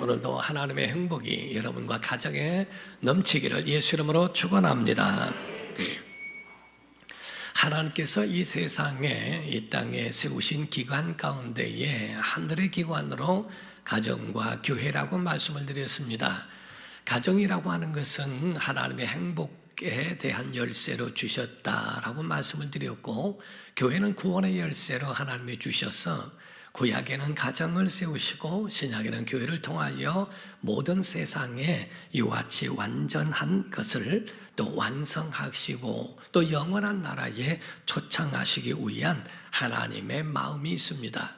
오늘도 하나님의 행복이 여러분과 가정에 넘치기를 예수 이름으로 축원합니다. 하나님께서 이 세상에 이 땅에 세우신 기관 가운데에 하늘의 기관으로 가정과 교회라고 말씀을 드렸습니다. 가정이라고 하는 것은 하나님의 행복에 대한 열쇠로 주셨다라고 말씀을 드렸고, 교회는 구원의 열쇠로 하나님이 주셔서 구약에는 가정을 세우시고 신약에는 교회를 통하여 모든 세상에 이와 같이 완전한 것을 또 완성하시고 또 영원한 나라에 초청하시기 위한 하나님의 마음이 있습니다.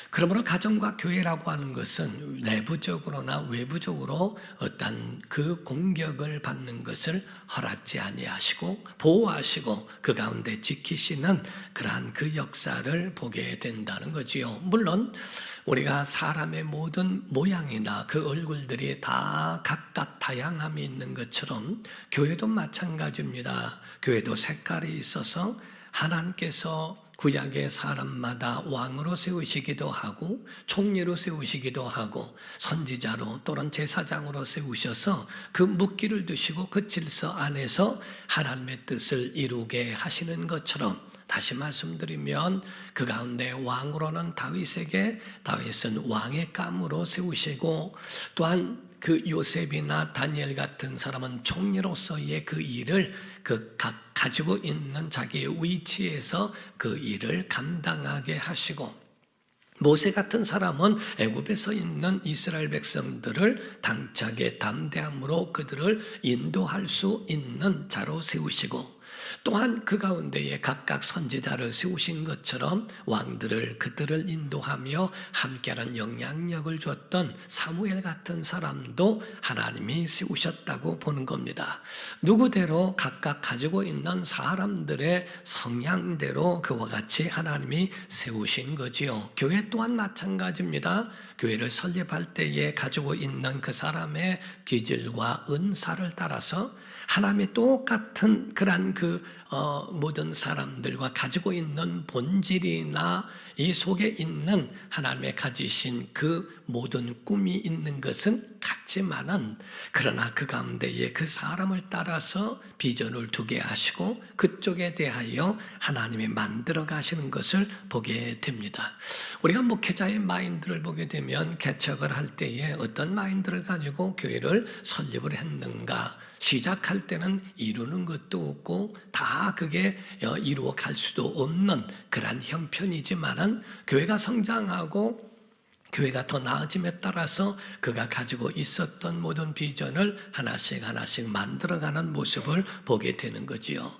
그러므로 가정과 교회라고 하는 것은 내부적으로나 외부적으로 어떤 그 공격을 받는 것을 허락지 아니하시고 보호하시고 그 가운데 지키시는 그러한 그 역사를 보게 된다는 거지요. 물론 우리가 사람의 모든 모양이나 그 얼굴들이 다 각각 다양함이 있는 것처럼 교회도 마찬가지입니다. 교회도 색깔이 있어서 하나님께서 구약의 사람마다 왕으로 세우시기도 하고 총리로 세우시기도 하고 선지자로 또는 제사장으로 세우셔서 그 묵기를 두시고 그 질서 안에서 하나님의 뜻을 이루게 하시는 것처럼, 다시 말씀드리면 그 가운데 왕으로는 다윗은 왕의 감으로 세우시고, 또한 그 요셉이나 다니엘 같은 사람은 총리로서의 그 일을 각 가지고 있는 자기의 위치에서 그 일을 감당하게 하시고, 모세 같은 사람은 애굽에서 있는 이스라엘 백성들을 당차게 담대함으로 그들을 인도할 수 있는 자로 세우시고, 또한 그 가운데에 각각 선지자를 세우신 것처럼 왕들을 그들을 인도하며 함께하는 영향력을 줬던 사무엘 같은 사람도 하나님이 세우셨다고 보는 겁니다. 누구대로 각각 가지고 있는 사람들의 성향대로 그와 같이 하나님이 세우신 거지요. 교회 또한 마찬가지입니다. 교회를 설립할 때에 가지고 있는 그 사람의 기질과 은사를 따라서 하나님의 똑같은 그런 모든 사람들과 가지고 있는 본질이나 이 속에 있는 하나님의 가지신 그 모든 꿈이 있는 것은 같지만은, 그러나 그 가운데에 그 사람을 따라서 비전을 두게 하시고 그쪽에 대하여 하나님이 만들어 가시는 것을 보게 됩니다. 우리가 목회자의 마인드를 보게 되면 개척을 할 때에 어떤 마인드를 가지고 교회를 설립을 했는가, 시작할 때는 이루는 것도 없고 다 그게 이루어 갈 수도 없는 그러한 형편이지만은, 교회가 성장하고 교회가 더 나아짐에 따라서 그가 가지고 있었던 모든 비전을 하나씩 만들어가는 모습을 보게 되는 거지요.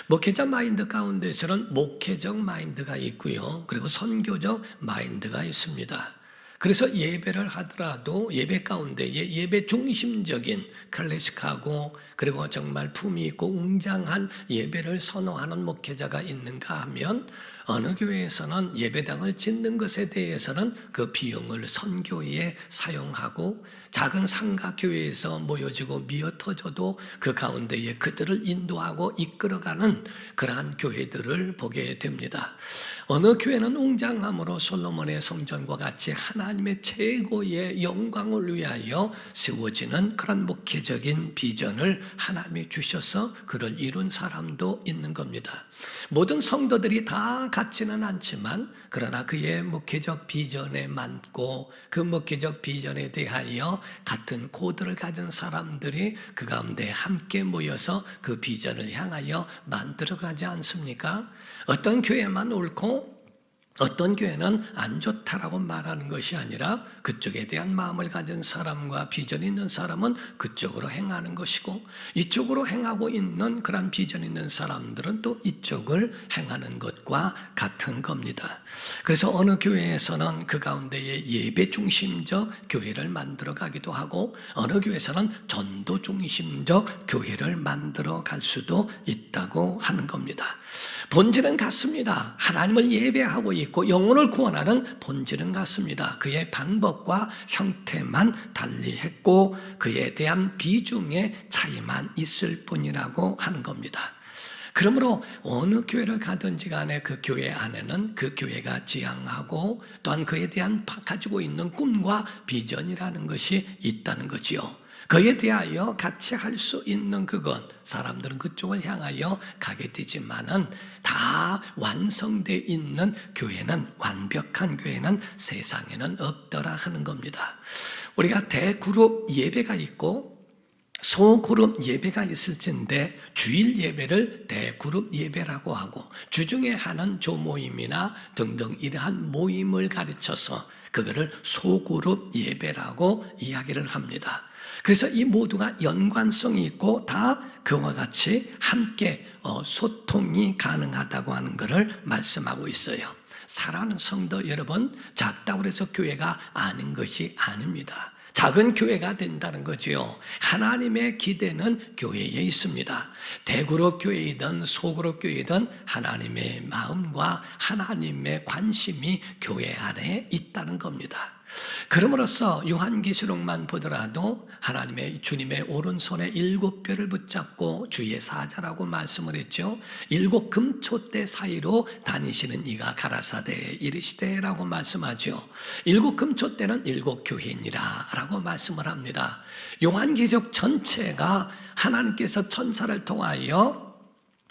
목회자 마인드 가운데서는 목회적 마인드가 있고요, 그리고 선교적 마인드가 있습니다. 그래서 예배를 하더라도 예배 가운데에 예배 중심적인 클래식하고 그리고 정말 품이 있고 웅장한 예배를 선호하는 목회자가 있는가 하면, 어느 교회에서는 예배당을 짓는 것에 대해서는 그 비용을 선교에 사용하고, 작은 상가교회에서 모여지고 미어터져도 그 가운데에 그들을 인도하고 이끌어가는 그러한 교회들을 보게 됩니다. 어느 교회는 웅장함으로 솔로몬의 성전과 같이 하나님의 최고의 영광을 위하여 세워지는 그런 목회적인 비전을 하나님이 주셔서 그를 이룬 사람도 있는 겁니다. 모든 성도들이 다 같지는 않지만, 그러나 그의 목회적 비전에 맞고 그 목회적 비전에 대하여 같은 코드를 가진 사람들이 그 가운데 함께 모여서 그 비전을 향하여 만들어가지 않습니까? 어떤 교회만 옳고 어떤 교회는 안 좋다라고 말하는 것이 아니라, 그쪽에 대한 마음을 가진 사람과 비전이 있는 사람은 그쪽으로 행하는 것이고, 이쪽으로 행하고 있는 그런 비전 있는 사람들은 또 이쪽을 행하는 것과 같은 겁니다. 그래서 어느 교회에서는 그 가운데에 예배 중심적 교회를 만들어 가기도 하고, 어느 교회에서는 전도 중심적 교회를 만들어 갈 수도 있다고 하는 겁니다. 본질은 같습니다. 하나님을 예배하고 있고 영혼을 구원하는 본질은 같습니다. 그의 방법과 형태만 달리했고 그에 대한 비중의 차이만 있을 뿐이라고 하는 겁니다. 그러므로 어느 교회를 가든지 간에 그 교회 안에는 그 교회가 지향하고 또한 그에 대한 가지고 있는 꿈과 비전이라는 것이 있다는 거지요. 그에 대하여 같이 할 수 있는 그것, 사람들은 그쪽을 향하여 가게 되지만은 다 완성되어 있는 교회는, 완벽한 교회는 세상에는 없더라 하는 겁니다. 우리가 대그룹 예배가 있고 소그룹 예배가 있을 텐데, 주일 예배를 대그룹 예배라고 하고 주중에 하는 조모임이나 등등 이러한 모임을 가르쳐서 그거를 소그룹 예배라고 이야기를 합니다. 그래서 이 모두가 연관성이 있고 다 그와 같이 함께 소통이 가능하다고 하는 것을 말씀하고 있어요. 사랑하는 성도 여러분, 작다고 해서 교회가 아닌 것이 아닙니다. 작은 교회가 된다는 거지요. 하나님의 기대는 교회에 있습니다. 대그룹 교회이든 소그룹 교회이든 하나님의 마음과 하나님의 관심이 교회 안에 있다는 겁니다. 그럼으로써 요한계시록만 보더라도 하나님의 주님의 오른손에 7뼈를 붙잡고 주의 사자라고 말씀을 했죠. 7 금초대 사이로 다니시는 이가 가라사대 이르시되라고 말씀하죠. 7 금초대는 7 교회니라 라고 말씀을 합니다. 요한계시록 전체가 하나님께서 천사를 통하여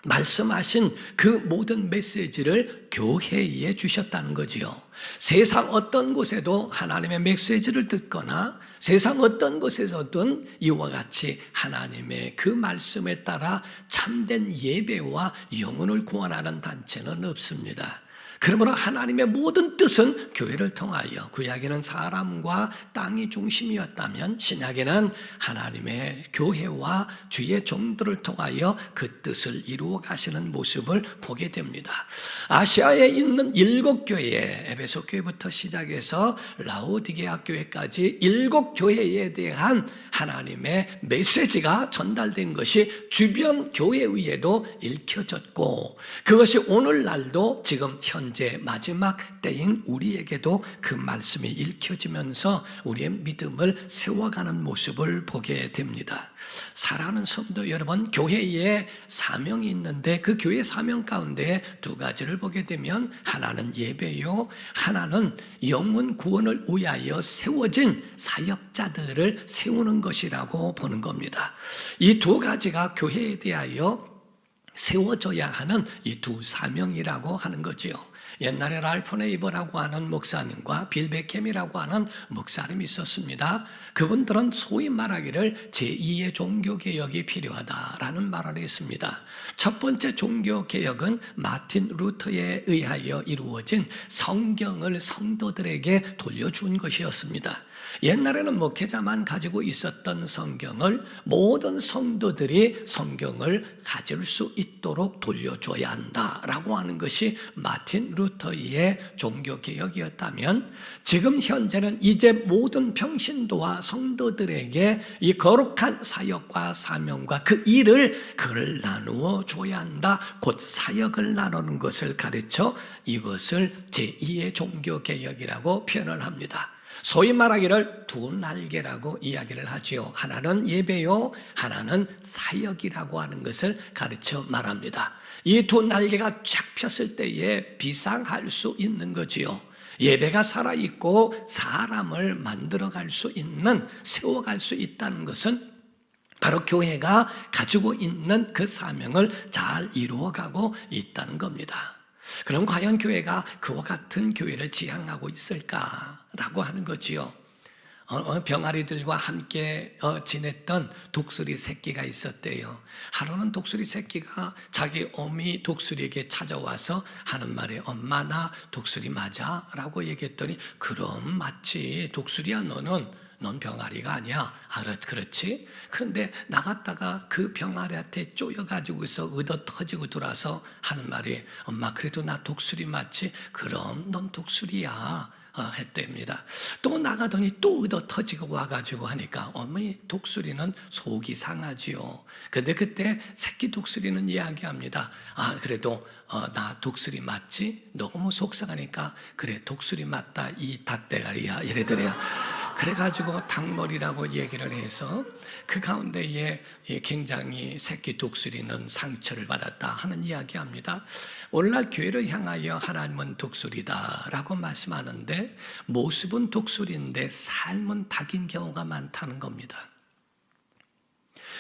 말씀하신 그 모든 메시지를 교회에 주셨다는 거지요. 세상 어떤 곳에도 하나님의 메시지를 듣거나 세상 어떤 곳에서든 이와 같이 하나님의 그 말씀에 따라 참된 예배와 영혼을 구원하는 단체는 없습니다. 그러므로 하나님의 모든 뜻은 교회를 통하여, 구약에는 사람과 땅이 중심이었다면 신약에는 하나님의 교회와 주의 종들을 통하여 그 뜻을 이루어 가시는 모습을 보게 됩니다. 아시아에 있는 7교회, 에베소 교회부터 시작해서 라오디게아 교회까지 7교회에 대한 하나님의 메시지가 전달된 것이 주변 교회 위에도 읽혀졌고, 그것이 오늘날도 지금 현재 마지막 때인 우리에게도 그 말씀이 읽혀지면서 우리의 믿음을 세워가는 모습을 보게 됩니다. 사랑하는 성도 여러분, 교회에 사명이 있는데 그 교회 사명 가운데 2가지를 보게 되면, 하나는 예배요, 하나는 영혼 구원을 위하여 세워진 사역자들을 세우는 것이라고 보는 겁니다. 이 2가지가 교회에 대하여 세워져야 하는 이 2 사명이라고 하는 거지요. 옛날에 랄프 네이버라고 하는 목사님과 빌 베켐이라고 하는 목사님이 있었습니다. 그분들은 소위 말하기를 제2의 종교개혁이 필요하다라는 말을 했습니다. 첫 번째 종교개혁은 마틴 루터에 의하여 이루어진 성경을 성도들에게 돌려준 것이었습니다. 옛날에는 목회자만 가지고 있었던 성경을 모든 성도들이 성경을 가질 수 있도록 돌려줘야 한다라고 하는 것이 마틴 루터의 종교개혁이었다면, 지금 현재는 이제 모든 평신도와 성도들에게 이 거룩한 사역과 사명과 그 일을 그걸 나누어 줘야 한다, 곧 사역을 나누는 것을 가르쳐 이것을 제2의 종교개혁이라고 표현을 합니다. 소위 말하기를 2 날개라고 이야기를 하지요. 하나는 예배요, 하나는 사역이라고 하는 것을 가르쳐 말합니다. 이 2 날개가 쫙 폈을 때에 비상할 수 있는 거지요. 예배가 살아있고 사람을 만들어갈 수 있는, 세워갈 수 있다는 것은 바로 교회가 가지고 있는 그 사명을 잘 이루어가고 있다는 겁니다. 그럼 과연 교회가 그와 같은 교회를 지향하고 있을까라고 하는 거지요. 병아리들과 함께 지냈던 독수리 새끼가 있었대요. 하루는 독수리 새끼가 자기 어미 독수리에게 찾아와서 하는 말에, 엄마 나 독수리 맞아? 라고 얘기했더니, 그럼 맞지, 독수리야 넌 병아리가 아니야. 그렇지? 그런데 나갔다가 그 병아리한테 쪼여가지고서 얻어 터지고 들어와서 하는 말이, 엄마 그래도 나 독수리 맞지? 그럼 넌 독수리야 했답니다. 또 나가더니 또 얻어 터지고 와가지고 하니까 어머니 독수리는 속이 상하지요. 근데 그때 새끼 독수리는 이야기합니다. 그래도 나 독수리 맞지? 너무 속상하니까 그래 독수리 맞다 이 닭대가리야 이래더래요. 그래가지고 닭머리라고 얘기를 해서 그 가운데에 굉장히 새끼 독수리는 상처를 받았다 하는 이야기합니다. 오늘날 교회를 향하여 하나님은 독수리다 라고 말씀하는데 모습은 독수리인데 삶은 닭인 경우가 많다는 겁니다.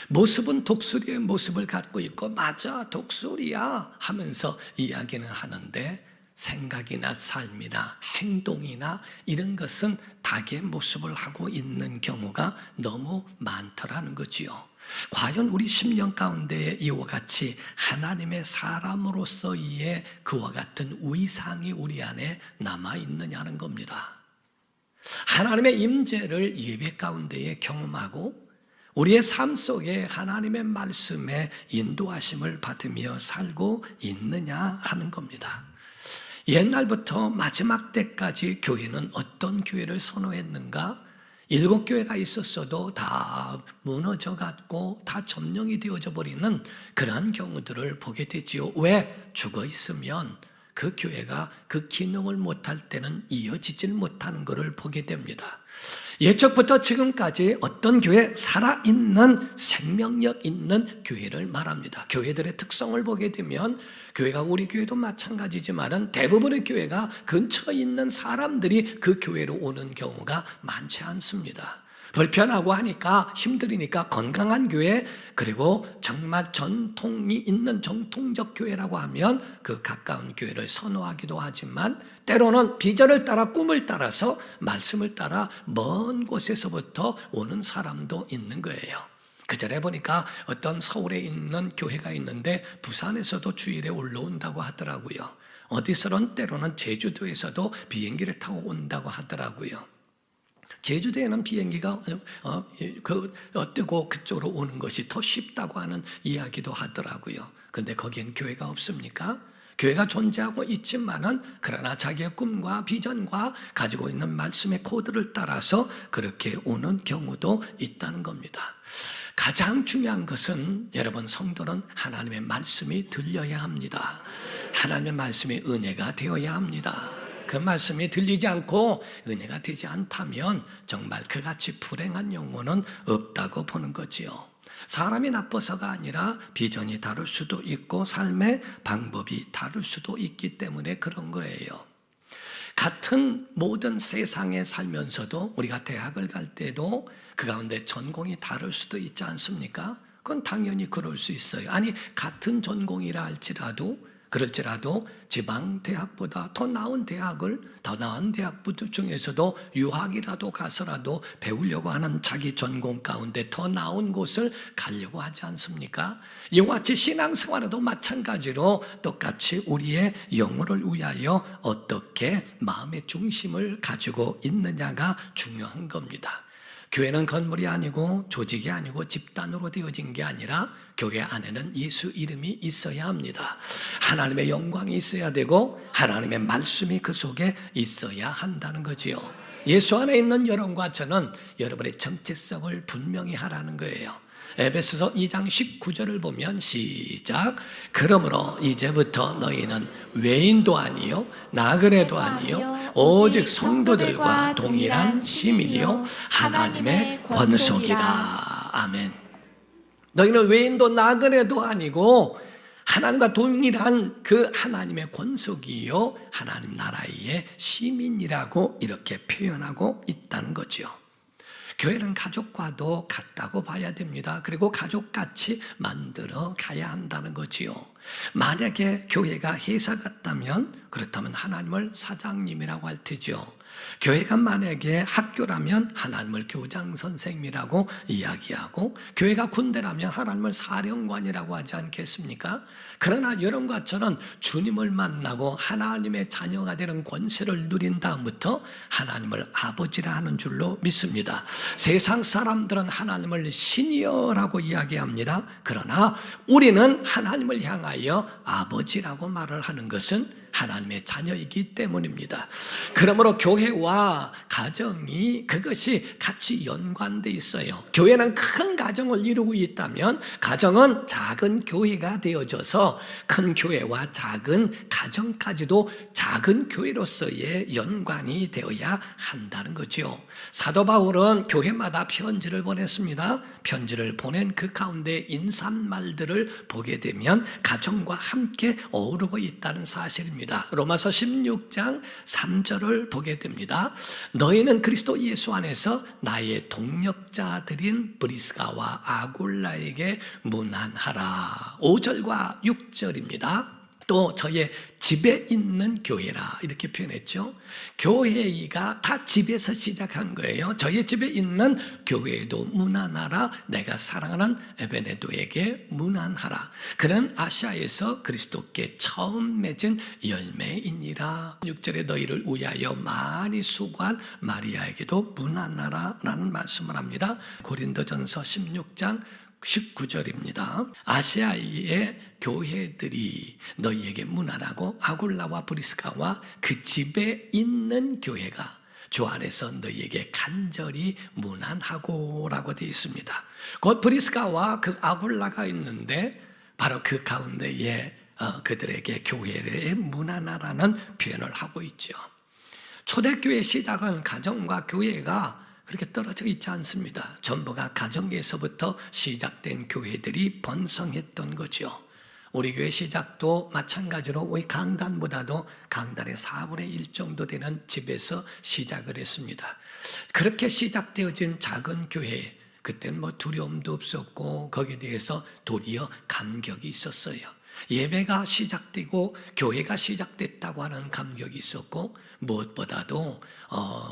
모습은 독수리의 모습을 갖고 있고 맞아 독수리야 하면서 이야기는 하는데 생각이나 삶이나 행동이나 이런 것은 닭의 모습을 하고 있는 경우가 너무 많더라는 거지요. 과연 우리 심령 가운데에 이와 같이 하나님의 사람으로서의 그와 같은 위상이 우리 안에 남아있느냐는 겁니다. 하나님의 임재를 예배 가운데에 경험하고 우리의 삶 속에 하나님의 말씀에 인도하심을 받으며 살고 있느냐 하는 겁니다. 옛날부터 마지막 때까지 교회는 어떤 교회를 선호했는가? 7교회가 있었어도 다 무너져갔고 다 점령이 되어져 버리는 그러한 경우들을 보게 되지요. 왜? 죽어 있으면 그 교회가 그 기능을 못할 때는 이어지질 못하는 것을 보게 됩니다. 예적부터 지금까지 어떤 교회, 살아있는 생명력 있는 교회를 말합니다. 교회들의 특성을 보게 되면 교회가 우리 교회도 마찬가지지만 대부분의 교회가 근처에 있는 사람들이 그 교회로 오는 경우가 많지 않습니다. 불편하고 하니까 힘들으니까 건강한 교회, 그리고 정말 전통이 있는 정통적 교회라고 하면 그 가까운 교회를 선호하기도 하지만 때로는 비전을 따라 꿈을 따라서 말씀을 따라 먼 곳에서부터 오는 사람도 있는 거예요. 그 전에 보니까 어떤 서울에 있는 교회가 있는데 부산에서도 주일에 올라온다고 하더라고요. 어디서는 때로는 제주도에서도 비행기를 타고 온다고 하더라고요. 제주도에는 비행기가 뜨고 그쪽으로 오는 것이 더 쉽다고 하는 이야기도 하더라고요. 근데 거기엔 교회가 없습니까? 교회가 존재하고 있지만은 그러나 자기의 꿈과 비전과 가지고 있는 말씀의 코드를 따라서 그렇게 오는 경우도 있다는 겁니다. 가장 중요한 것은 여러분 성도는 하나님의 말씀이 들려야 합니다. 하나님의 말씀이 은혜가 되어야 합니다. 그 말씀이 들리지 않고 은혜가 되지 않다면 정말 그같이 불행한 영혼은 없다고 보는 거지요. 사람이 나빠서가 아니라 비전이 다를 수도 있고 삶의 방법이 다를 수도 있기 때문에 그런 거예요. 같은 모든 세상에 살면서도 우리가 대학을 갈 때도 그 가운데 전공이 다를 수도 있지 않습니까? 그건 당연히 그럴 수 있어요. 아니 같은 전공이라 그럴지라도 지방 대학보다 더 나은 대학들 중에서도 유학이라도 가서라도 배우려고 하는 자기 전공 가운데 더 나은 곳을 가려고 하지 않습니까? 이와 같이 신앙생활에도 마찬가지로 똑같이 우리의 영혼을 위하여 어떻게 마음의 중심을 가지고 있느냐가 중요한 겁니다. 교회는 건물이 아니고 조직이 아니고 집단으로 되어진 게 아니라 교회 안에는 예수 이름이 있어야 합니다. 하나님의 영광이 있어야 되고 하나님의 말씀이 그 속에 있어야 한다는 거지요. 예수 안에 있는 여러분과 저는 여러분의 정체성을 분명히 하라는 거예요. 에베소서 2장 19절을 보면 시작. 그러므로 이제부터 너희는 외인도 아니요 나그네도 아니요 오직 성도들과 동일한 시민이요 하나님의 권속이라. 아멘. 너희는 외인도 나그네도 아니고 하나님과 동일한 그 하나님의 권속이요 하나님 나라의 시민이라고 이렇게 표현하고 있다는 거죠. 교회는 가족과도 같다고 봐야 됩니다. 그리고 가족같이 만들어 가야 한다는 거지요. 만약에 교회가 회사 같다면 그렇다면 하나님을 사장님이라고 할 테죠. 교회가 만약에 학교라면 하나님을 교장 선생님이라고 이야기하고 교회가 군대라면 하나님을 사령관이라고 하지 않겠습니까? 그러나 여러분과 저는 주님을 만나고 하나님의 자녀가 되는 권세를 누린 다음부터 하나님을 아버지라 하는 줄로 믿습니다. 세상 사람들은 하나님을 신이여라고 이야기합니다. 그러나 우리는 하나님을 향하여 아버지라고 말을 하는 것은 하나님의 자녀이기 때문입니다. 그러므로 교회와 가정이 그것이 같이 연관돼 있어요. 교회는 큰 가정을 이루고 있다면 가정은 작은 교회가 되어져서 큰 교회와 작은 가정까지도 작은 교회로서의 연관이 되어야 한다는 거죠. 사도 바울은 교회마다 편지를 보냈습니다. 편지를 보낸 그 가운데 인사말들을 보게 되면 가정과 함께 어우르고 있다는 사실입니다. 로마서 16장 3절을 보게 됩니다. 너희는 그리스도 예수 안에서 나의 동력자들인 브리스가와 아굴라에게 문안하라. 5절과 6절입니다. 또 저의 집에 있는 교회라 이렇게 표현했죠. 교회가 다 집에서 시작한 거예요. 저의 집에 있는 교회에도 문안하라. 내가 사랑하는 에베네도에게 문안하라. 그는 아시아에서 그리스도께 처음 맺은 열매이니라. 6절에 너희를 위하여 많이 수고한 마리아에게도 문안하라 라는 말씀을 합니다. 고린도전서 16장 19절입니다. 아시아의 교회들이 너희에게 문안하고 아굴라와 브리스가와 그 집에 있는 교회가 주 안에서 너희에게 간절히 문안하고 라고 되어 있습니다. 곧 브리스가와 그 아굴라가 있는데 바로 그 가운데에 그들에게 교회에 문안하라는 표현을 하고 있죠. 초대교회 시작은 가정과 교회가 그렇게 떨어져 있지 않습니다. 전부가 가정에서부터 시작된 교회들이 번성했던 거죠. 우리 교회 시작도 마찬가지로 우리 강단보다도 강단의 4분의 1 정도 되는 집에서 시작을 했습니다. 그렇게 시작되어진 작은 교회, 그때는 두려움도 없었고 거기에 대해서 도리어 감격이 있었어요. 예배가 시작되고 교회가 시작됐다고 하는 감격이 있었고 무엇보다도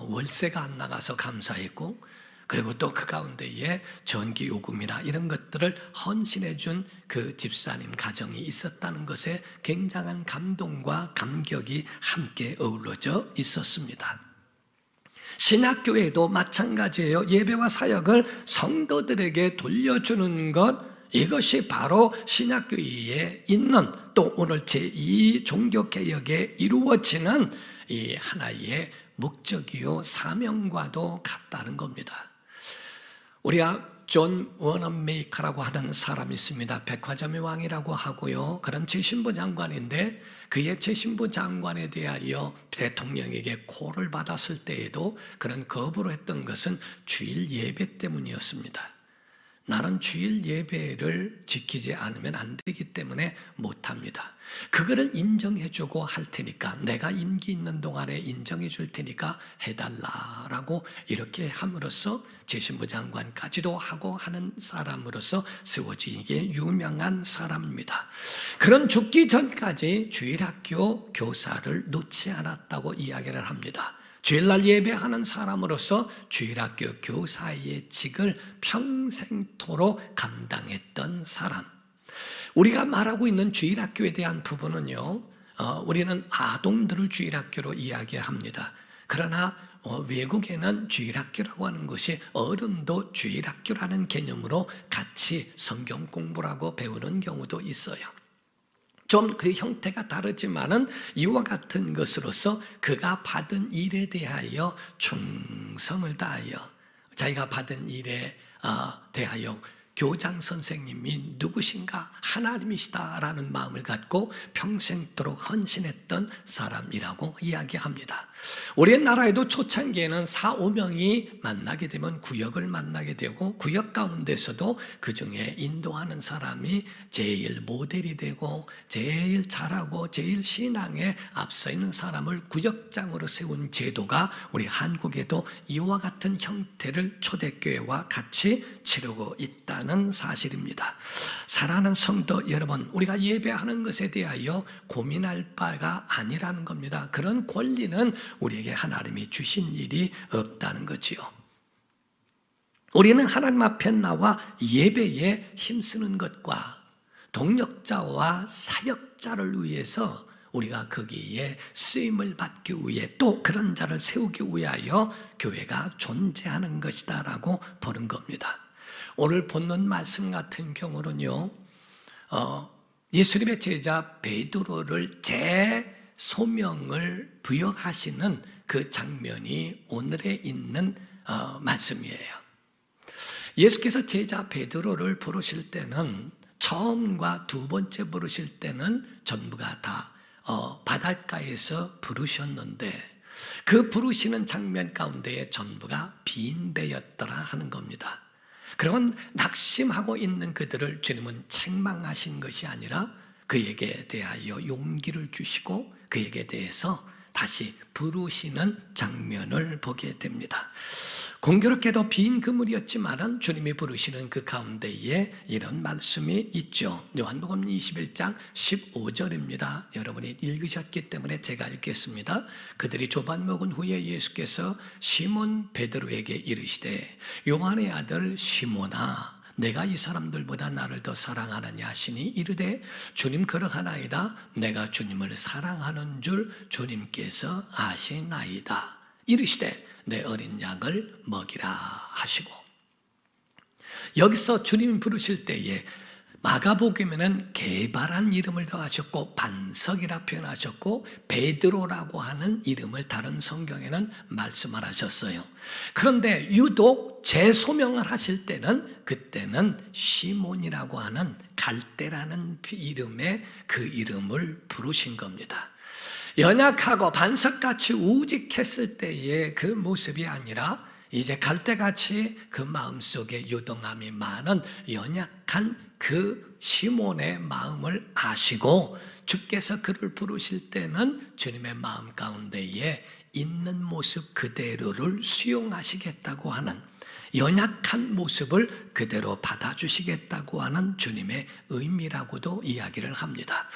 월세가 안 나가서 감사했고 그리고 또 그 가운데에 전기요금이나 이런 것들을 헌신해 준 그 집사님 가정이 있었다는 것에 굉장한 감동과 감격이 함께 어우러져 있었습니다. 신학교회도 마찬가지예요. 예배와 사역을 성도들에게 돌려주는 것, 이것이 바로 신학교회에 있는 또 오늘 제2 종교개혁에 이루어지는 이 하나의 목적이요 사명과도 같다는 겁니다. 우리가 존 워너메이커라고 하는 사람이 있습니다. 백화점의 왕이라고 하고요. 그런 최신부 장관인데 그의 최신부 장관에 대하여 대통령에게 콜을 받았을 때에도 그런 거부를 했던 것은 주일 예배 때문이었습니다. 나는 주일 예배를 지키지 않으면 안 되기 때문에 못합니다. 그거를 인정해주고 할 테니까 내가 임기 있는 동안에 인정해 줄 테니까 해달라라고 이렇게 함으로써 재신부 장관까지도 하고 하는 사람으로서 세워지기에 유명한 사람입니다. 그런 죽기 전까지 주일학교 교사를 놓지 않았다고 이야기를 합니다. 주일날 예배하는 사람으로서 주일학교 교사의 직을 평생토록 감당했던 사람. 우리가 말하고 있는 주일학교에 대한 부분은요, 우리는 아동들을 주일학교로 이야기합니다. 그러나 외국에는 주일학교라고 하는 것이 어른도 주일학교라는 개념으로 같이 성경 공부를 하고 배우는 경우도 있어요. 좀 그 형태가 다르지만은 이와 같은 것으로서 그가 받은 일에 대하여 충성을 다하여 자기가 받은 일에 대하여 교장 선생님이 누구신가 하나님이시다라는 마음을 갖고 평생도록 헌신했던 사람이라고 이야기합니다. 우리나라에도 초창기에는 4-5명이 만나게 되면 구역을 만나게 되고 구역 가운데서도 그중에 인도하는 사람이 제일 모델이 되고 제일 잘하고 제일 신앙에 앞서 있는 사람을 구역장으로 세운 제도가 우리 한국에도 이와 같은 형태를 초대교회와 같이 치르고 있다는 사실입니다. 사랑하는 성도 여러분, 우리가 예배하는 것에 대하여 고민할 바가 아니라는 겁니다. 그런 권리는 우리에게 하나님이 주신 일이 없다는 거지요. 우리는 하나님 앞에 나와 예배에 힘쓰는 것과 동력자와 사역자를 위해서 우리가 거기에 쓰임을 받기 위해 또 그런 자를 세우기 위하여 교회가 존재하는 것이다라고 보는 겁니다. 오늘 본문 말씀 같은 경우는요, 예수님의 제자 베드로를 제 소명을 부여하시는 그 장면이 오늘에 있는 말씀이에요. 예수께서 제자 베드로를 부르실 때는 처음과 두 번째 부르실 때는 전부가 다 바닷가에서 부르셨는데 그 부르시는 장면 가운데에 전부가 빈 배였더라 하는 겁니다. 그런 낙심하고 있는 그들을 주님은 책망하신 것이 아니라 그에게 대하여 용기를 주시고 그에게 대해서 다시 부르시는 장면을 보게 됩니다. 공교롭게도 빈 그물이었지만 주님이 부르시는 그 가운데에 이런 말씀이 있죠. 요한복음 21장 15절입니다. 여러분이 읽으셨기 때문에 제가 읽겠습니다. 그들이 조반 먹은 후에 예수께서 시몬 베드로에게 이르시되 요한의 아들 시몬아 내가 이 사람들보다 나를 더 사랑하느냐 하시니 이르되 주님 그러하나이다. 내가 주님을 사랑하는 줄 주님께서 아시나이다. 이르시되 내 어린 양을 먹이라 하시고, 여기서 주님 부르실 때에 마가복음에는 개발한 이름을 더하셨고 반석이라 표현하셨고 베드로라고 하는 이름을 다른 성경에는 말씀을 하셨어요. 그런데 유독 재소명을 하실 때는 그때는 시몬이라고 하는 갈대라는 이름의 그 이름을 부르신 겁니다. 연약하고 반석같이 우직했을 때의 그 모습이 아니라 이제 갈대같이 그 마음속에 유동함이 많은 연약한 그 시몬의 마음을 아시고 주께서 그를 부르실 때는 주님의 마음 가운데에 있는 모습 그대로를 수용하시겠다고 하는, 연약한 모습을 그대로 받아주시겠다고 하는 주님의 의미라고도 이야기를 합니다.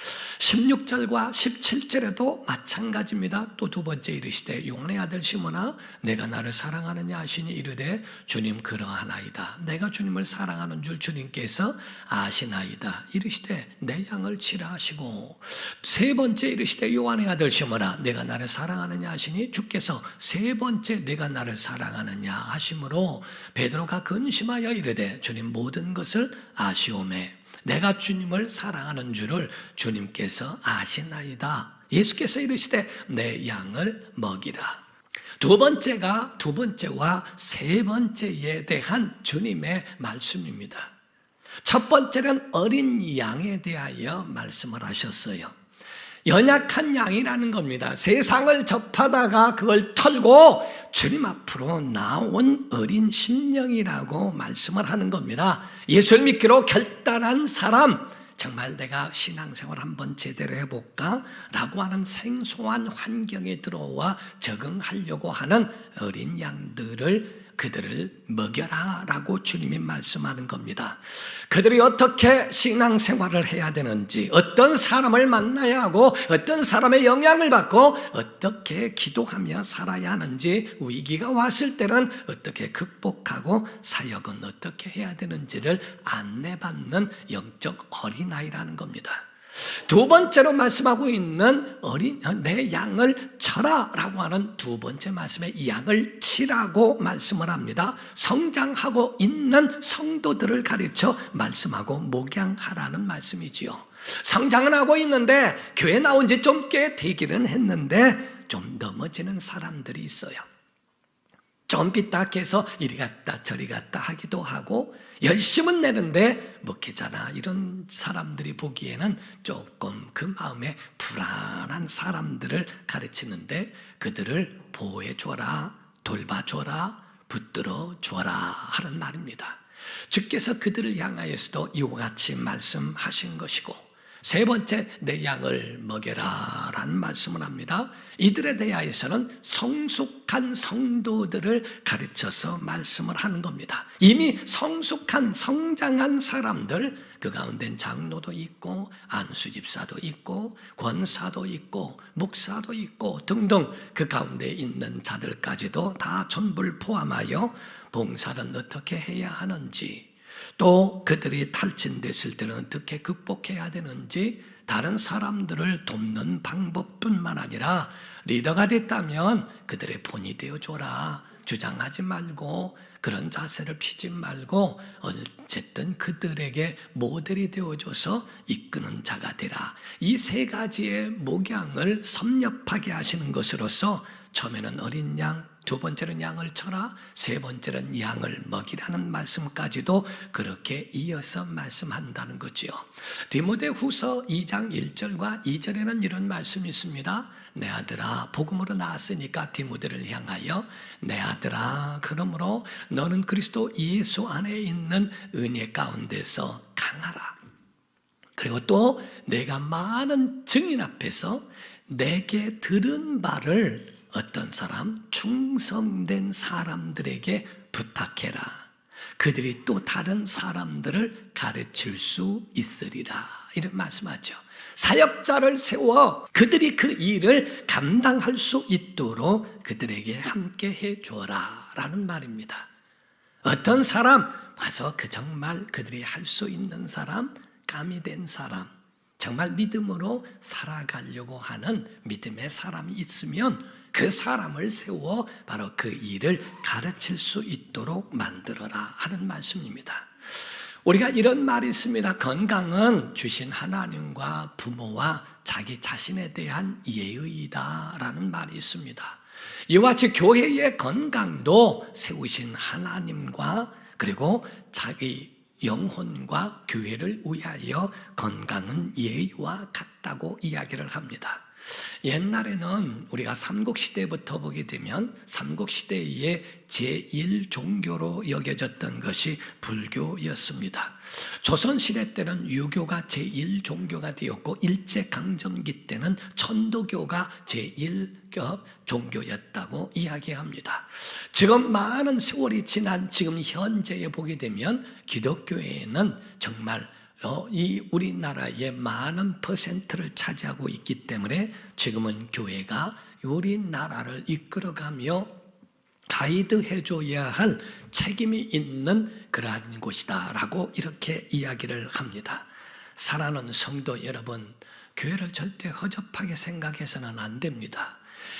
16절과 17절에도 마찬가지입니다. 또 두 번째 이르시되 요한의 아들 시몬아 내가 나를 사랑하느냐 하시니 이르되 주님 그러하나이다. 내가 주님을 사랑하는 줄 주님께서 아시나이다. 이르시되 내 양을 치라 하시고, 세 번째 이르시되 요한의 아들 시몬아 내가 나를 사랑하느냐 하시니 주께서 세 번째 내가 나를 사랑하느냐 하심으로 베드로가 근심하여 이르되 주님 모든 것을 아시오매 내가 주님을 사랑하는 줄을 주님께서 아시나이다. 예수께서 이르시되 내 양을 먹이라. 두 번째와 세 번째에 대한 주님의 말씀입니다. 첫 번째는 어린 양에 대하여 말씀을 하셨어요. 연약한 양이라는 겁니다. 세상을 접하다가 그걸 털고 주님 앞으로 나온 어린 심령이라고 말씀을 하는 겁니다. 예수를 믿기로 결단한 사람, 정말 내가 신앙생활 한번 제대로 해볼까? 라고 하는 생소한 환경에 들어와 적응하려고 하는 어린 양들을 그들을 먹여라 라고 주님이 말씀하는 겁니다. 그들이 어떻게 신앙생활을 해야 되는지, 어떤 사람을 만나야 하고 어떤 사람의 영향을 받고 어떻게 기도하며 살아야 하는지, 위기가 왔을 때는 어떻게 극복하고 사역은 어떻게 해야 되는지를 안내받는 영적 어린아이라는 겁니다. 두 번째로 말씀하고 있는 내 양을 쳐라 라고 하는 두 번째 말씀에 이 양을 치라고 말씀을 합니다. 성장하고 있는 성도들을 가르쳐 말씀하고 목양하라는 말씀이지요. 성장은 하고 있는데 교회 나온 지 좀 꽤 되기는 했는데 좀 넘어지는 사람들이 있어요. 좀 삐딱해서 이리 갔다 저리 갔다 하기도 하고 열심은 내는데 먹히잖아. 이런 사람들이 보기에는 조금 그 마음에 불안한 사람들을 가르치는데 그들을 보호해줘라, 돌봐줘라, 붙들어줘라 하는 말입니다. 주께서 그들을 향하여서도 이와 같이 말씀하신 것이고, 세 번째 내 양을 먹여라 라는 말씀을 합니다. 이들에 대하여서는 성숙한 성도들을 가르쳐서 말씀을 하는 겁니다. 이미 성숙한 성장한 사람들, 그 가운데는 장로도 있고 안수집사도 있고 권사도 있고 목사도 있고 등등 그 가운데 있는 자들까지도 다 전부를 포함하여 봉사는 어떻게 해야 하는지, 또 그들이 탈진됐을 때는 어떻게 극복해야 되는지, 다른 사람들을 돕는 방법뿐만 아니라 리더가 됐다면 그들의 본이 되어줘라, 주장하지 말고 그런 자세를 피지 말고 어쨌든 그들에게 모델이 되어줘서 이끄는 자가 되라. 이 세 가지의 목양을 섭렵하게 하시는 것으로서 처음에는 어린 양, 두 번째는 양을 쳐라, 세 번째는 양을 먹이라는 말씀까지도 그렇게 이어서 말씀한다는 거지요. 디모데후서 2장 1절과 2절에는 이런 말씀이 있습니다. 내 아들아, 복음으로 나왔으니까 디모데를 향하여, 내 아들아, 그러므로 너는 그리스도 예수 안에 있는 은혜 가운데서 강하라. 그리고 또 내가 많은 증인 앞에서 내게 들은 바를 어떤 사람, 충성된 사람들에게 부탁해라. 그들이 또 다른 사람들을 가르칠 수 있으리라. 이런 말씀하죠. 사역자를 세워 그들이 그 일을 감당할 수 있도록 그들에게 함께 해주어라 라는 말입니다. 어떤 사람, 와서 그 정말 그들이 할 수 있는 사람, 감이 된 사람, 정말 믿음으로 살아가려고 하는 믿음의 사람이 있으면 그 사람을 세워 바로 그 일을 가르칠 수 있도록 만들어라 하는 말씀입니다. 우리가 이런 말이 있습니다. 건강은 주신 하나님과 부모와 자기 자신에 대한 예의이다 라는 말이 있습니다. 이와 같이 교회의 건강도 세우신 하나님과 그리고 자기 영혼과 교회를 위하여 건강은 예의와 같다고 이야기를 합니다. 옛날에는 우리가 삼국시대부터 보게 되면 삼국시대의 제1종교로 여겨졌던 것이 불교였습니다. 조선시대 때는 유교가 제1종교가 되었고 일제강점기 때는 천도교가 제1종교였다고 이야기합니다. 지금 많은 세월이 지난 지금 현재에 보게 되면 기독교에는 정말 이 우리나라의 많은 퍼센트를 차지하고 있기 때문에 지금은 교회가 우리나라를 이끌어가며 가이드해줘야 할 책임이 있는 그러한 곳이다라고 이렇게 이야기를 합니다. 사랑하는 성도 여러분, 교회를 절대 허접하게 생각해서는 안 됩니다.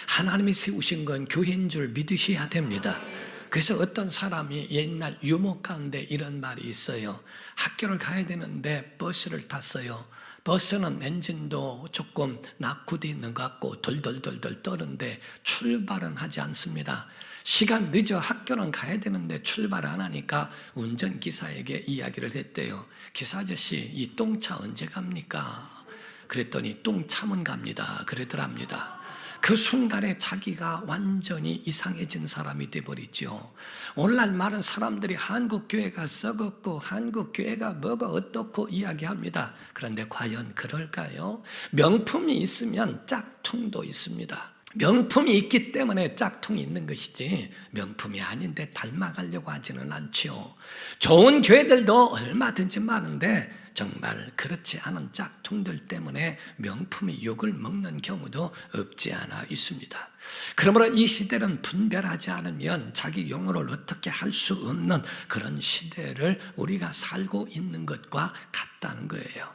하나님이 세우신 건 교회인 줄 믿으셔야 됩니다. 그래서 어떤 사람이 옛날 유머 가운데 이런 말이 있어요. 학교를 가야 되는데 버스를 탔어요. 버스는 엔진도 조금 낙후되어 있는 것 같고 덜덜덜덜 떠는데 출발은 하지 않습니다. 시간 늦어 학교는 가야 되는데 출발 안 하니까 운전기사에게 이야기를 했대요. 기사 아저씨, 이 똥차 언제 갑니까? 그랬더니 똥차면 갑니다. 그러더랍니다. 그 순간에 자기가 완전히 이상해진 사람이 되어버리죠. 오늘날 많은 사람들이 한국교회가 썩었고 한국교회가 뭐가 어떻고 이야기합니다. 그런데 과연 그럴까요? 명품이 있으면 짝퉁도 있습니다. 명품이 있기 때문에 짝퉁이 있는 것이지 명품이 아닌데 닮아가려고 하지는 않죠. 좋은 교회들도 얼마든지 많은데 정말 그렇지 않은 짝퉁들 때문에 명품이 욕을 먹는 경우도 없지 않아 있습니다. 그러므로 이 시대는 분별하지 않으면 자기 영혼을 어떻게 할 수 없는 그런 시대를 우리가 살고 있는 것과 같다는 거예요.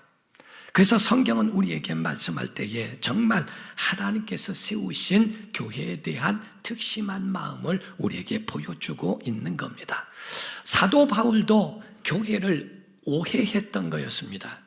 그래서 성경은 우리에게 말씀할 때에 정말 하나님께서 세우신 교회에 대한 특심한 마음을 우리에게 보여주고 있는 겁니다. 사도 바울도 교회를 오해했던 거였습니다.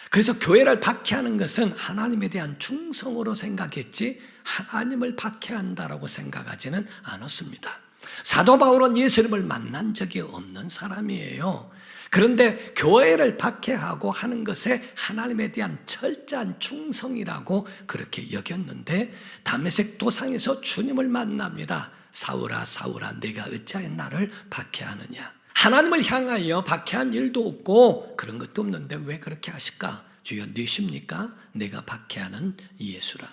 그래서 교회를 박해하는 것은 하나님에 대한 충성으로 생각했지 하나님을 박해한다라고 생각하지는 않았습니다. 사도 바울은 예수님을 만난 적이 없는 사람이에요. 그런데 교회를 박해하고 하는 것에 하나님에 대한 철저한 충성이라고 그렇게 여겼는데 다메섹 도상에서 주님을 만납니다. 사울아 사울아 내가 어찌하여 나를 박해하느냐. 하나님을 향하여 박해한 일도 없고 그런 것도 없는데 왜 그렇게 하실까? 주여 누십니까? 내가 박해하는 예수라.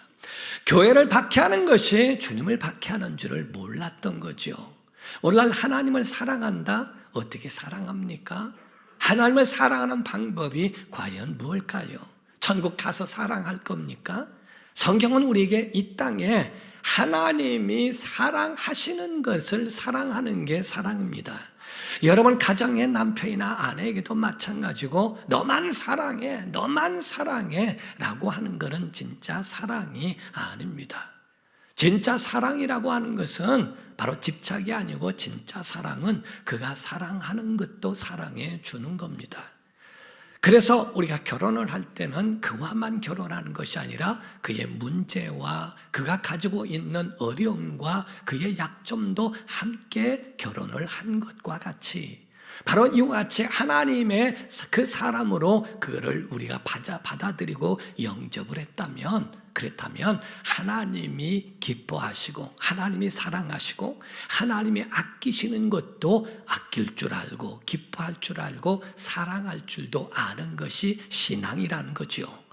교회를 박해하는 것이 주님을 박해하는 줄을 몰랐던 거죠. 오늘날 하나님을 사랑한다? 어떻게 사랑합니까? 하나님을 사랑하는 방법이 과연 무엇일까요? 천국 가서 사랑할 겁니까? 성경은 우리에게 이 땅에 하나님이 사랑하시는 것을 사랑하는 게 사랑입니다. 여러분 가정의 남편이나 아내에게도 마찬가지고 너만 사랑해 라고 하는 것은 진짜 사랑이 아닙니다. 진짜 사랑이라고 하는 것은 바로 집착이 아니고 진짜 사랑은 그가 사랑하는 것도 사랑해 주는 겁니다. 그래서 우리가 결혼을 할 때는 그와만 결혼하는 것이 아니라 그의 문제와 그가 가지고 있는 어려움과 그의 약점도 함께 결혼을 한 것과 같이 바로 이와 같이 하나님의 그 사람으로 그거를 우리가 받아들이고 영접을 그렇다면 하나님이 기뻐하시고 하나님이 사랑하시고 하나님이 아끼시는 것도 아낄 줄 알고 기뻐할 줄 알고 사랑할 줄도 아는 것이 신앙이라는 거죠.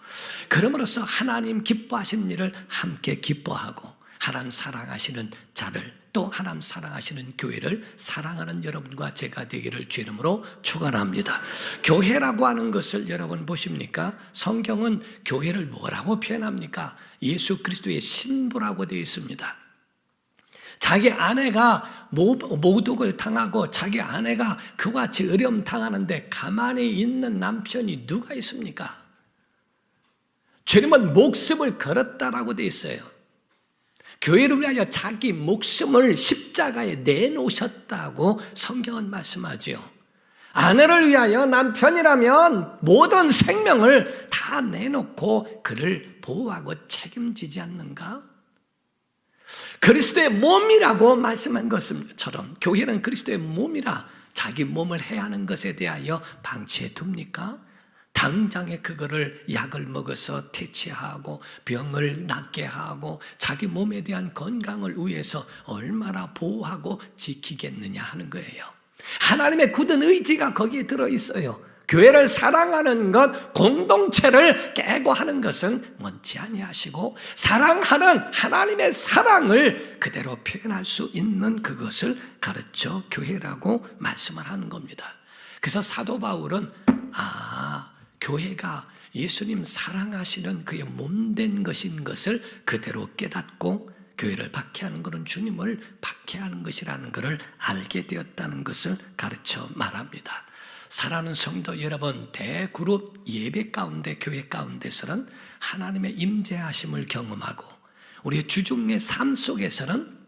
그러므로서 하나님 기뻐하시는 일을 함께 기뻐하고 하나님 사랑하시는 자를 또 하나님 사랑하시는 교회를 사랑하는 여러분과 제가 되기를 주 이름으로 축원합니다. 교회라고 하는 것을 여러분 보십니까? 성경은 교회를 뭐라고 표현합니까? 예수 그리스도의 신부라고 되어 있습니다. 자기 아내가 모독을 당하고 자기 아내가 그와 같이 어려움 당하는데 가만히 있는 남편이 누가 있습니까? 주님은 목숨을 걸었다라고 되어 있어요. 교회를 위하여 자기 목숨을 십자가에 내놓으셨다고 성경은 말씀하죠. 아내를 위하여 남편이라면 모든 생명을 다 내놓고 그를 보호하고 책임지지 않는가? 그리스도의 몸이라고 말씀한 것처럼 교회는 그리스도의 몸이라 자기 몸을 해하는 것에 대하여 방치해 둡니까? 당장에 그거를 약을 먹어서 퇴치하고 병을 낫게 하고 자기 몸에 대한 건강을 위해서 얼마나 보호하고 지키겠느냐 하는 거예요. 하나님의 굳은 의지가 거기에 들어있어요. 교회를 사랑하는 것, 공동체를 깨고 하는 것은 원치 아니하시고 사랑하는 하나님의 사랑을 그대로 표현할 수 있는 그것을 가르쳐 교회라고 말씀을 하는 겁니다. 그래서 사도 바울은 교회가 예수님 사랑하시는 그의 몸된 것인 것을 그대로 깨닫고 교회를 박해하는 것은 주님을 박해하는 것이라는 것을 알게 되었다는 것을 가르쳐 말합니다. 사랑하는 성도 여러분, 대그룹 예배 가운데 교회 가운데서는 하나님의 임재하심을 경험하고 우리의 주중의 삶 속에서는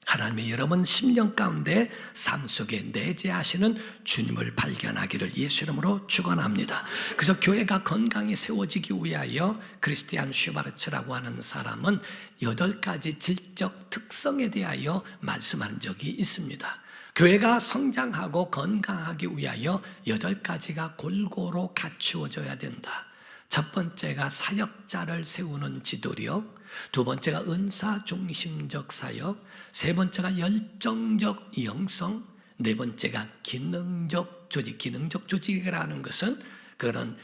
하나님의 여러분 심령 가운데 삶 속에 내재하시는 주님을 발견하기를 예수 이름으로 축원합니다. 그래서 교회가 건강히 세워지기 위하여 크리스티안 슈바르츠라고 하는 사람은 8가지 질적 특성에 대하여 말씀한 적이 있습니다. 교회가 성장하고 건강하기 위하여 8가지가 골고루 갖추어져야 된다. 첫 번째가 사역자를 세우는 지도력, 두 번째가 은사 중심적 사역, 세 번째가 열정적 영성, 네 번째가 기능적 조직이라는 것은 그런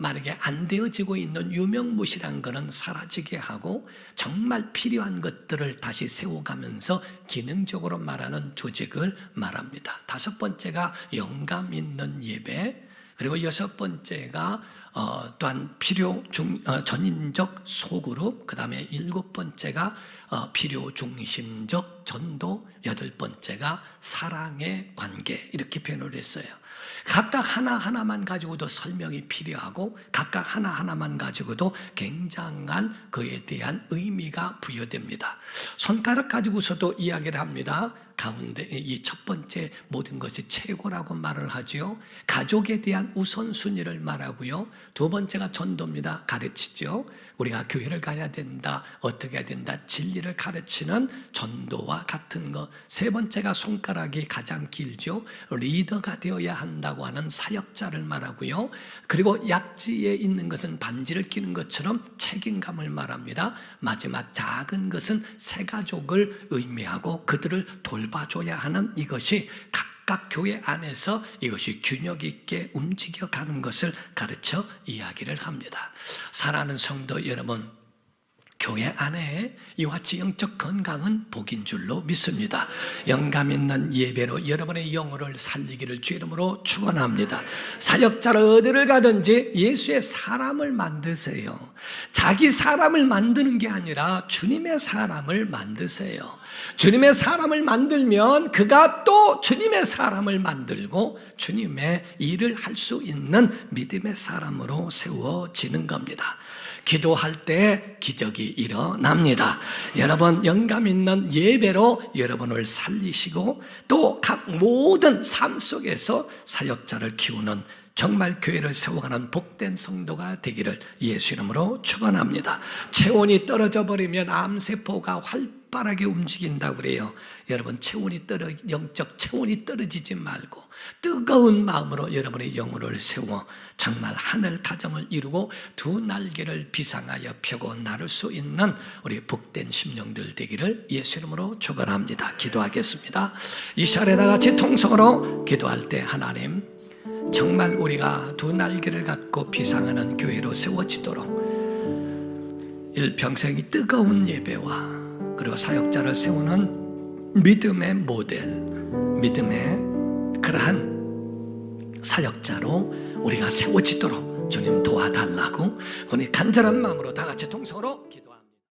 만약에 안 되어지고 있는 유명무실한 것은 사라지게 하고 정말 필요한 것들을 다시 세워가면서 기능적으로 말하는 조직을 말합니다. 다섯 번째가 영감 있는 예배, 그리고 여섯 번째가 또한 전인적 소그룹, 그 다음에 7번째가 필요 중심적 전도, 8번째가 사랑의 관계, 이렇게 표현을 했어요. 각각 하나하나만 가지고도 설명이 필요하고 각각 하나하나만 가지고도 굉장한 그에 대한 의미가 부여됩니다. 손가락 가지고서도 이야기를 합니다. 가운데 이 첫 번째 모든 것이 최고라고 말을 하죠. 가족에 대한 우선순위를 말하고요. 두 번째가 전도입니다. 가르치죠. 우리가 교회를 가야 된다, 어떻게 해야 된다, 진리를 가르치는 전도와 같은 것. 세 번째가 손가락이 가장 길죠. 리더가 되어야 한다고 하는 사역자를 말하고요. 그리고 약지에 있는 것은 반지를 끼는 것처럼 책임감을 말합니다. 마지막 작은 것은 새 가족을 의미하고 그들을 돌봐줘야 하는 이것이 각각 교회 안에서 이것이 균형 있게 움직여가는 것을 가르쳐 이야기를 합니다. 사랑하는 성도 여러분, 교회 안에 이와 같이 영적 건강은 복인 줄로 믿습니다. 영감 있는 예배로 여러분의 영혼을 살리기를 주 이름으로 축원합니다. 사역자를 어디를 가든지 예수의 사람을 만드세요. 자기 사람을 만드는 게 아니라 주님의 사람을 만드세요. 주님의 사람을 만들면 그가 또 주님의 사람을 만들고 주님의 일을 할 수 있는 믿음의 사람으로 세워지는 겁니다. 기도할 때 기적이 일어납니다. 여러분 영감 있는 예배로 여러분을 살리시고 또 각 모든 삶 속에서 사역자를 키우는 정말 교회를 세워가는 복된 성도가 되기를 예수 이름으로 축원합니다. 체온이 떨어져 버리면 암세포가 활발하게 움직인다고 그래요. 여러분, 영적 체온이 떨어지지 말고 뜨거운 마음으로 여러분의 영혼을 세워 정말 하늘 가정을 이루고 두 날개를 비상하여 펴고 나를 수 있는 우리 복된 심령들 되기를 예수 이름으로 축원합니다. 기도하겠습니다. 이 시간에 다 같이 통성으로 기도할 때 하나님, 정말 우리가 두 날개를 갖고 비상하는 교회로 세워지도록 일평생이 뜨거운 예배와 그리고 사역자를 세우는 믿음의 모델, 믿음의 그러한 사역자로 우리가 세워지도록 주님 도와달라고 우리 간절한 마음으로 다 같이 통성으로 기도.